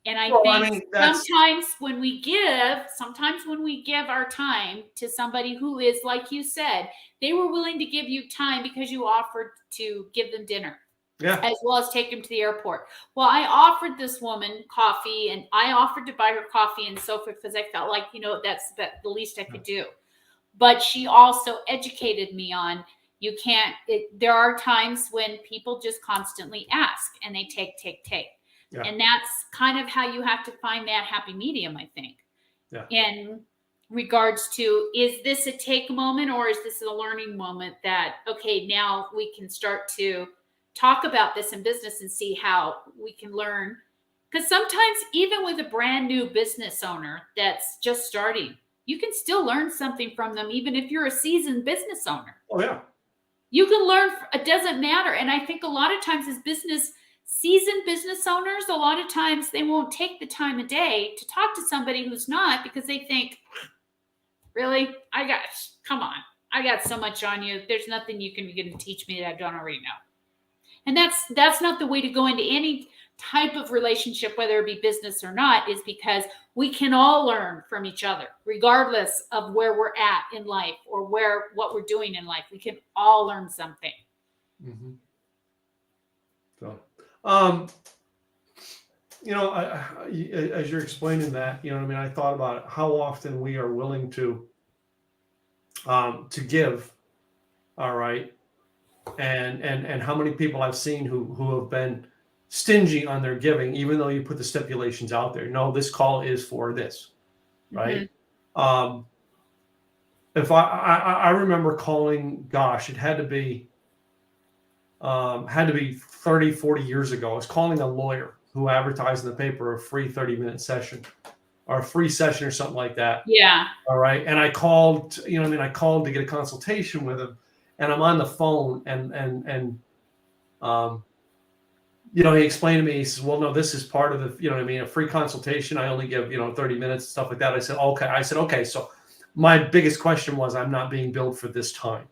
And I think sometimes when we give our time to somebody who is, like you said, they were willing to give you time because you offered to give them dinner, as well as take them to the airport. Well, I offered this woman coffee, and I offered to buy her coffee and so forth, because I felt like, that's the least I could do. But she also educated me on, there are times when people just constantly ask and they take. Yeah. And that's kind of how you have to find that happy medium, I think. Yeah. In regards to, is this a take moment, or is this a learning moment that, okay, now we can start to talk about this in business and see how we can learn. Because sometimes, even with a brand new business owner that's just starting, you can still learn something from them, even if you're a seasoned business owner. Oh, yeah. You can learn. It doesn't matter. And I think a lot of times as seasoned business owners, a lot of times they won't take the time of day to talk to somebody who's not, because they think, really, come on. I got so much on you. There's nothing you can begin to teach me that I don't already know. And that's not the way to go into any type of relationship, whether it be business or not, is because we can all learn from each other, regardless of where we're at in life or what we're doing in life. We can all learn something. Mm-hmm. So, as you're explaining that, I thought about it, how often we are willing to give, all right, and how many people I've seen who have been stingy on their giving, even though you put the stipulations out there. No, this call is for this, right? Mm-hmm. If I remember calling, gosh, it had to be 30, 40 years ago. I was calling a lawyer who advertised in the paper a free 30-minute session. or a free session or something like that. Yeah. All right. And I called, I called to get a consultation with him, and I'm on the phone, and he explained to me, he says, well, no, this is part of the, a free consultation. I only give, 30 minutes, stuff like that. I said, okay. So my biggest question was, I'm not being billed for this time.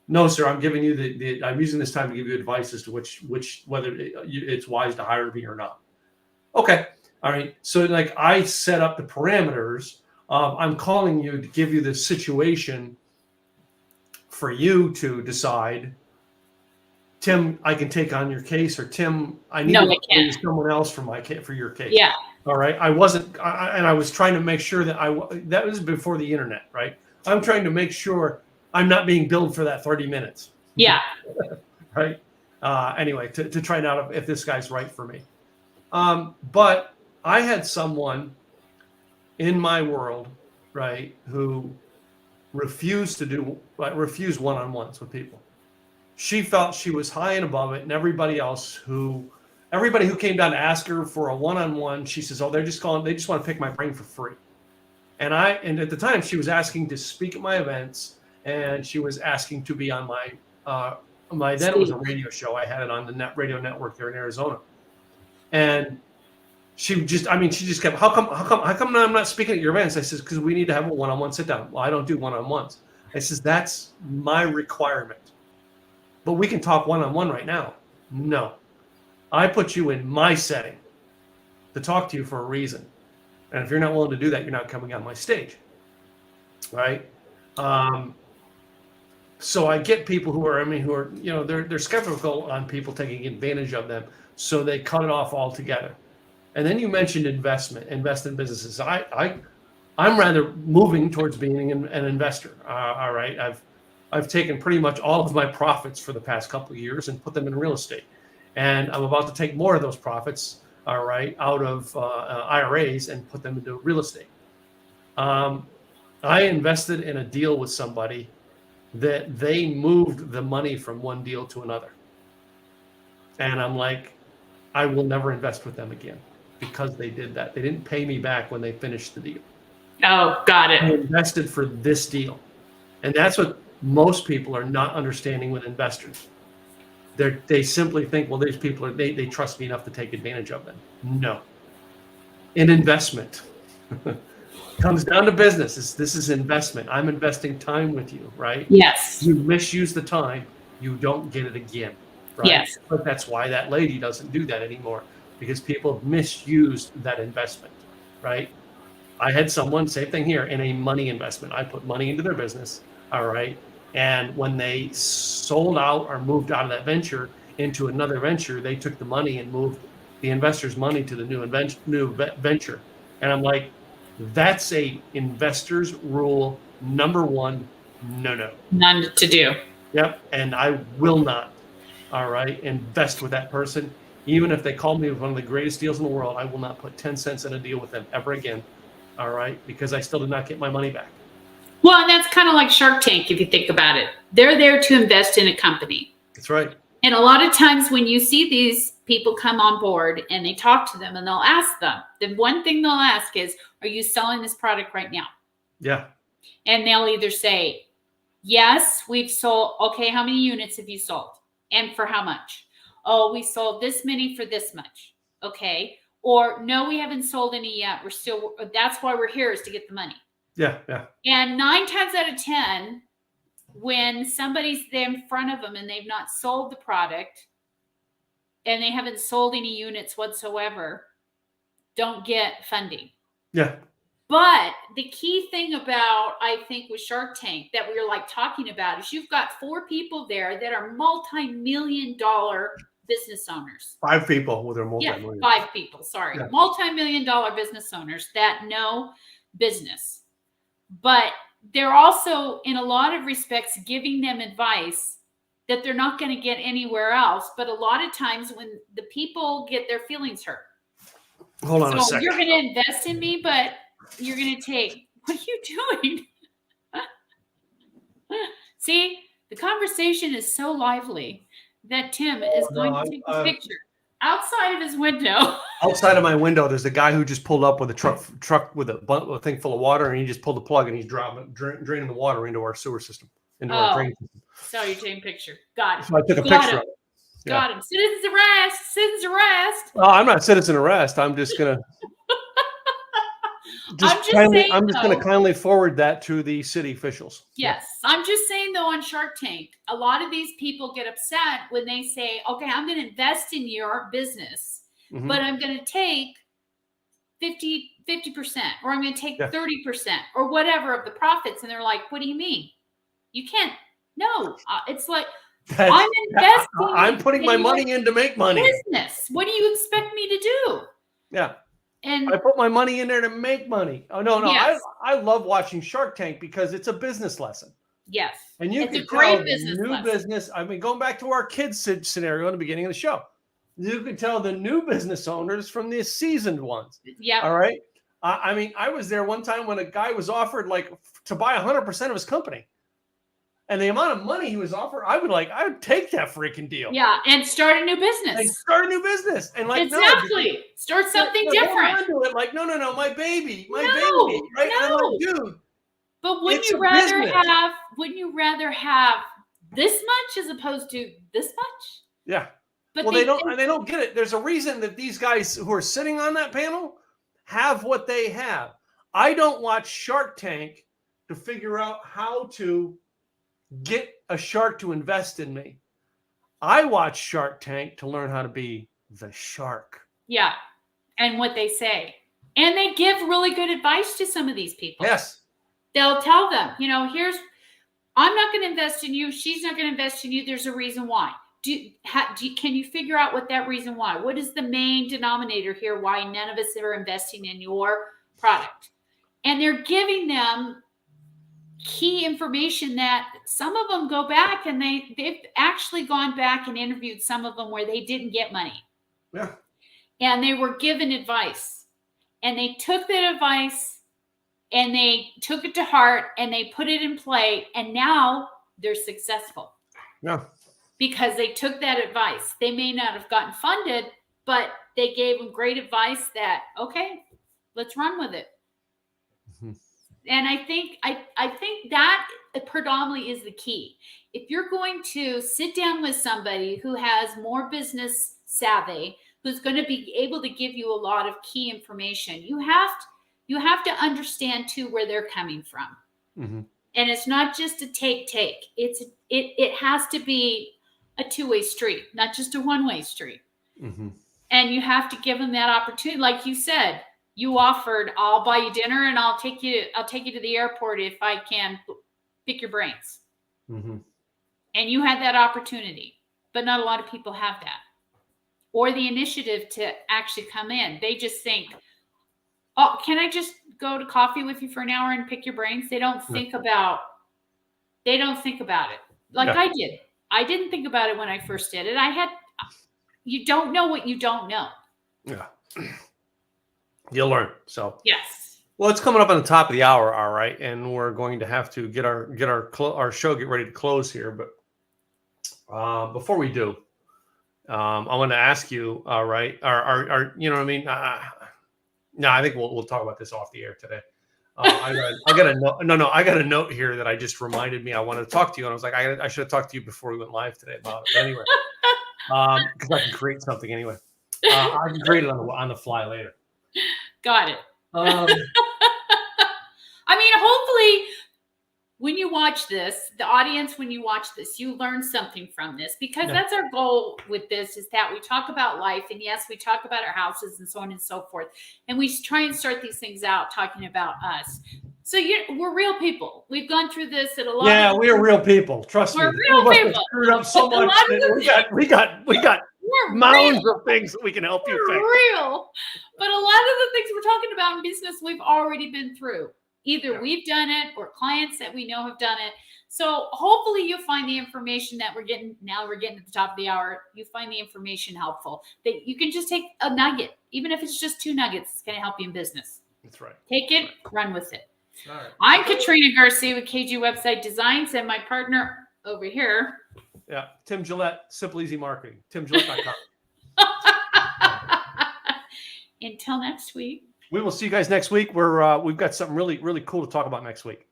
No, sir, I'm giving you I'm using this time to give you advice as to whether it's wise to hire me or not. Okay. All right. So like I set up the parameters. I'm calling you to give you the situation for you to decide, Tim, I can take on your case, or Tim, I need to use someone else for your case. Yeah. All right. I wasn't, and I was trying to make sure that that was before the internet, right? I'm trying to make sure I'm not being billed for that 30 minutes. Yeah. Right. Anyway, to try out if this guy's right for me. But I had someone in my world, right, who refused one-on-ones with people. She felt she was high and above it, and everybody who came down to ask her for a one-on-one, she says, "Oh, they just want to pick my brain for free." And at the time, she was asking to speak at my events, and she was asking to be on then it was a radio show. I had it on the radio network there in Arizona, and she just kept, how come I'm not speaking at your events? I says, because we need to have a one-on-one sit down. Well, I don't do one-on-ones. I says, that's my requirement. But we can talk one-on-one right now. No. I put you in my setting to talk to you for a reason. And if you're not willing to do that, you're not coming on my stage. Right? So I get people who are they're skeptical on people taking advantage of them. So they cut it off altogether. And then you mentioned invest in businesses. I'm rather moving towards being an investor. All right. I've taken pretty much all of my profits for the past couple of years and put them in real estate. And I'm about to take more of those profits, all right, out of IRAs and put them into real estate. I invested in a deal with somebody that they moved the money from one deal to another. And I'm like, I will never invest with them again because they did that. They didn't pay me back when they finished the deal. Oh, got it. I invested for this deal. And that's what most people are not understanding with investors. They simply think, well, these people they trust me enough to take advantage of them. No. An investment comes down to business. This is investment. I'm investing time with you, right? Yes. You misuse the time, you don't get it again. Right? Yes. But that's why that lady doesn't do that anymore, because people have misused that investment, right? I had someone, same thing here, in a money investment. I put money into their business, all right? And when they sold out or moved out of that venture into another venture, they took the money and moved the investor's money to the new venture. And I'm like, that's a investor's rule number one, no. None to do. Yep, and I will not, all right, invest with that person. Even if they call me with one of the greatest deals in the world, I will not put 10 cents in a deal with them ever again, all right, because I still did not get my money back. Well, and that's kind of like Shark Tank, if you think about it. They're there to invest in a company. That's right. And a lot of times when you see these people come on board and they talk to them and they'll ask them, the one thing they'll ask is, are you selling this product right now? Yeah. And they'll either say, yes, we've sold. Okay, how many units have you sold? And for how much? Oh, we sold this many for this much. Okay. Or no, we haven't sold any yet. That's why we're here, is to get the money. Yeah. And 9 times out of 10, when somebody's there in front of them and they've not sold the product and they haven't sold any units whatsoever, don't get funding. Yeah. But the key thing about, I think, with Shark Tank that we were like talking about is you've got 4 people there that are multi-million-dollar business owners. 5 people with their multi-million. Yeah, 5 people, sorry. Yeah. Multi-million-dollar business owners that know business. But they're also, in a lot of respects, giving them advice that they're not going to get anywhere else. But a lot of times when the people get their feelings hurt. Hold on a second. You're going to invest in me, but you're going to take, what are you doing? See, the conversation is so lively that Tim is going to take a picture. outside of his window. Outside of my window, there's a guy who just pulled up with a truck with a thing full of water, and he just pulled the plug and he's draining the water into our sewer system, into our drain system. So you're taking a picture. Got it. So I took a picture of it. Got him. Citizens arrest. Citizens arrest. Well, I'm not citizen arrest. I'm just gonna. I'm just going to kindly forward that to the city officials. Yes. I'm just saying, though, on Shark Tank, a lot of these people get upset when they say, okay, I'm going to invest in your business, but I'm going to take 50%, or I'm going to take 30% or whatever of the profits. And they're like, what do you mean? You can't. No, it's like, I'm investing. I'm putting my money in to make money. Business. What do you expect me to do? Yeah. And I put my money in there to make money. Oh, no. Yes. I love watching Shark Tank because it's a business lesson. Yes. And you can tell new business. I mean, going back to our kids scenario in the beginning of the show, you can tell the new business owners from the seasoned ones. Yeah. All right. I mean, I was there one time when a guy was offered to buy 100% of his company. And the amount of money he was offered, I would take that freaking deal. Yeah, and start a new business. And exactly. Start something different. Like, no, my baby, right? No. And I'm like, dude. But wouldn't you rather have this much as opposed to this much? Yeah. But they don't get it. There's a reason that these guys who are sitting on that panel have what they have. I don't watch Shark Tank to figure out how to get a shark to invest in me. I watch Shark Tank to learn how to be the shark. Yeah. And what they say. And they give really good advice to some of these people. Yes. They'll tell them, I'm not going to invest in you. She's not going to invest in you. There's a reason why. Can you figure out what that reason why? What is the main denominator here why none of us are investing in your product? And they're giving them key information that some of them go back and they've actually gone back and interviewed some of them where they didn't get money. Yeah. And they were given advice and they took that advice and they took it to heart and they put it in play. And now they're successful. Yeah. Because they took that advice. They may not have gotten funded, but they gave them great advice that, okay, let's run with it. Mm-hmm. And I think that predominantly is the key. If you're going to sit down with somebody who has more business savvy, who's going to be able to give you a lot of key information, you have to understand too where they're coming from. Mm-hmm. And it's not just a take. It has to be a two-way street, not just a one-way street. Mm-hmm. And you have to give them that opportunity, like you said. You offered, I'll buy you dinner and I'll take you to the airport if I can pick your brains. Mm-hmm. And you had that opportunity, but not a lot of people have that. Or the initiative to actually come in. They just think, oh, can I just go to coffee with you for an hour and pick your brains? They don't think about it. Like I did. I didn't think about it when I first did it. You don't know what you don't know. Yeah. You'll learn. So yes. Well, it's coming up on the top of the hour, all right, and we're going to have to get our show ready to close here. But before we do, I want to ask you, all right, are you know what I mean? No, I think we'll talk about this off the air today. I got a note here that I just reminded me I wanted to talk to you, and I was like, I should have talked to you before we went live today about it. But anyway, because I can create something anyway. I can create it on the fly later. Got it. I mean, hopefully when you watch this, the audience, when you watch this, you learn something from this, because that's our goal with this, is that we talk about life. And yes, we talk about our houses and so on and so forth. And we try and start these things out talking about us. So we're real people. We've gone through this at a lot. Yeah, we are real people. Trust me. We're real people. Screwed up so much. We got mounds of things that we can help you fix. Real. But a lot of the things we're talking about in business, we've already been through. Either we've done it or clients that we know have done it. So hopefully you find the information that we're getting at the top of the hour. You find the information helpful, that you can just take a nugget, even if it's just 2 nuggets, it's going to help you in business. That's right. Take it, run with it. All right. I'm Katrina Garcia with KG Website Designs, and my partner over here. Yeah, Tim Gillette, Simple Easy Marketing, timgillette.com. until next week. We will see you guys next week. We've got something really, really cool to talk about next week.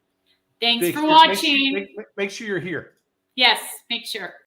Thanks for watching. Make sure you're here. Yes, make sure.